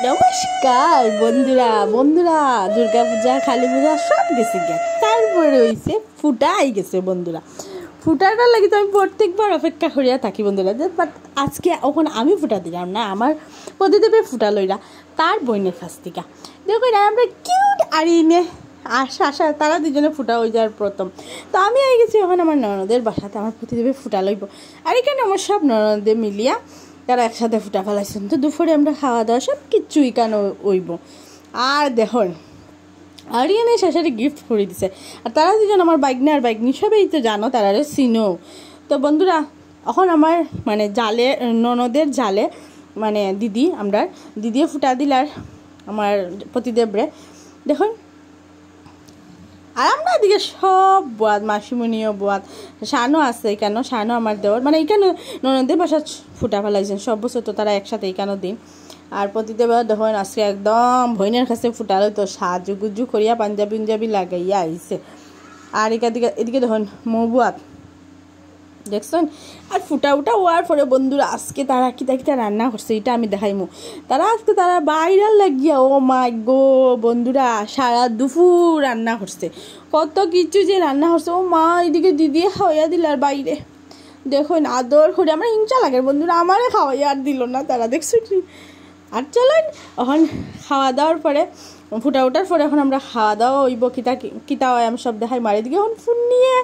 নমস্কার বন্ধুরা বন্ধুরা দুর্গা পূজা কালী পূজা সব গেছে গে, তারপরে হইছে ফুটা আই গেছে বন্ধুরা। ফুটাটার লাগি তো আমি প্রত্যেকবার অপেক্ষা করিয়া থাকি বন্ধুরা, বাট আজকে ওখানে আমি ফুটা দিলাম না, আমার প্রতিদেবে ফুটা লইরা তার বইনের কাছ থেকে। দেখো আমরা কিউট আরিনে আশা তারা দুজনে ফুটা হয়ে যাওয়ার প্রথম। তো আমি আই গেছি ওখানে আমার ননদের বাসাতে, আমার প্রতিদেবে ফুটা লইব। আর এখানে আমার সব ননদে মিলিয়া তারা একসাথে ফুটা ফেলাইছেন। তো দুপুরে আমরা খাওয়া দাওয়া সব কিচ্ছুই কেন হইব। আর দেখুন আরিয়ানে শাশুড়ি গিফট করে দিছে, আর তারা দুজন আমার বাইকনি আর বাইকনি সবাই তো জানো, তারা চিনো। তো বন্ধুরা এখন আমার মানে জালে ননদের জালে মানে দিদি আমরা দিদিও ফুটা দিলার আমার প্রতিদেবরে দেখুন। আর আমরা এদিকে সব বোয়াদ মাসিমণিও বোয়াদ শানও আছে, কেন শানও আমার দেওয়ার মানে এখানে ননদের বাসা ফুটা ফেলাইছেন সব বছর, তো তারা একসাথে এখানেও দিন। আর প্রতিদেব দেখুন আজকে একদম ভইনের কাছে ফুটালো, তো সাজু গুজু করিয়া পাঞ্জাবি লাগাইয়া আইছে। আর এদিকে দেখুন মৌবুয়াত দেখছেন। আর ফুটা উঠা হওয়ার পরে বন্ধুরা আজকে তারা কিতা রান্না করছে এটা আমি দেখাইমু। তারা বাইরাল লাগিয়া ও মাই গো বন্ধুরা সারা দুপুর রান্না করছে, কত কিছু যে রান্না করছে। ও মা এদিকে দিদি খাওয়াইয়া দিল আর বাইরে দেখুন আদর করে আমার হিংসা লাগে বন্ধুরা, আমারে খাওয়াইয়া আর দিল না তারা, দেখছো। আর চলেন এখন খাওয়া দাওয়ার পরে ফুটা ওঠার পরে এখন আমরা খাওয়া দাওয়া হইব, কিতা হয় আমি সব দেখাই। মারি দিকে এখন ফুন্নিয়ে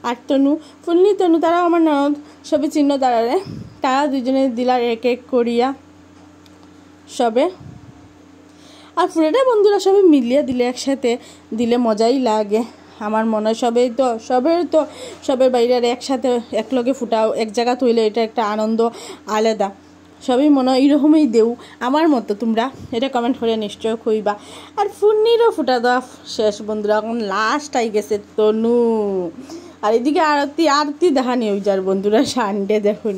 আর তনু তারা আমার ননদ সবই চিহ্ন তারা দুজনে দিলার এক এক করিয়া সবে। আর ফুটাটা বন্ধুরা সবে মিলিয়ে দিলে একসাথে দিলে মজাই লাগে আমার মনে হয়। সবের বাইরে একসাথে একলগে ফুটাও এক জায়গা তৈলে এটা একটা আনন্দ আলাদা। সবই মনে হয় এইরকমই দেও আমার মতো, তোমরা এটা কমেন্ট করে নিশ্চয় কইবা। আর ফুন্নিরও ফুটা দেওয়া শেষ বন্ধুরা, এখন লাস্ট আই গেছে তনু। আর এদিকে আরতি দেখানি ওই যার বন্ধুরা সানডে দেখুন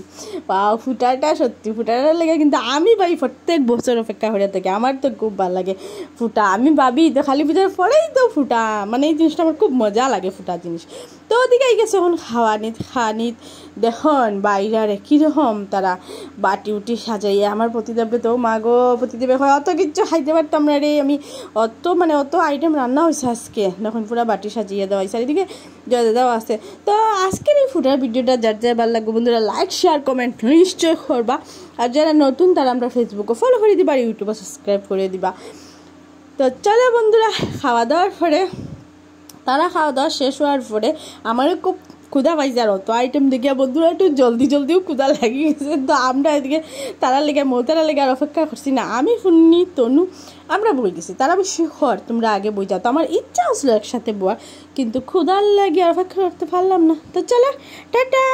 পাও ফুটাটা সত্যি ফুটাটা লেগে কিন্তু আমি ভাই প্রত্যেক বছর অপেক্ষা করে থাকি, আমার তো খুব ভালো লাগে ফুটা। আমি ভাবি তো কালী পূজার পরেই তো ফুটা, মানে এই জিনিসটা আমার খুব মজা লাগে ফুটা জিনিস। তো ওদিকে আই গেছে এখন খাওয়ানিত দেখুন বাইরে কীরকম তারা বাটি উটি সাজাইয়া আমার প্রতিদেবে। তো মাগো প্রতিদেবে হয় অত কিচ্ছু খাইতে পারতাম না রে আমি, অত আইটেম রান্না হয়েছে আজকে, দেখুন পুরো বাটি সাজিয়ে দেওয়া হয়েছে। আর এদিকে দেওয়া আছে। তো আজকের এই ফুটার ভিডিওটা যার ভালো লাগবে বন্ধুরা লাইক শেয়ার কমেন্ট নিশ্চয় করবা। আর যারা নতুন তারা আমরা ফেসবুকে ফলো করে দিবা, আর ইউটিউবে সাবস্ক্রাইব করে দিবা। তো চলো বন্ধুরা খাওয়া দাওয়ার পরে তারা খাওয়া দাওয়া শেষ হওয়ার পরে আমারও খুব ক্ষুধা পাইছে, আর অত আইটেম দেখিয়া বন্ধুরা একটু জলদিও ক্ষুধা লাগিয়ে গেছে। তো আমরা এদিকে তারা লেগে আর অপেক্ষা করছি না, আমি ফুন্নি তনু আমরা বই গেছি। তারা বেশি তোমরা আগে বই যাও, তো আমার ইচ্ছা আসলো একসাথে বয়া, কিন্তু ক্ষুধার লাগে আর অপেক্ষা করতে পারলাম না। তো চলো টাটা।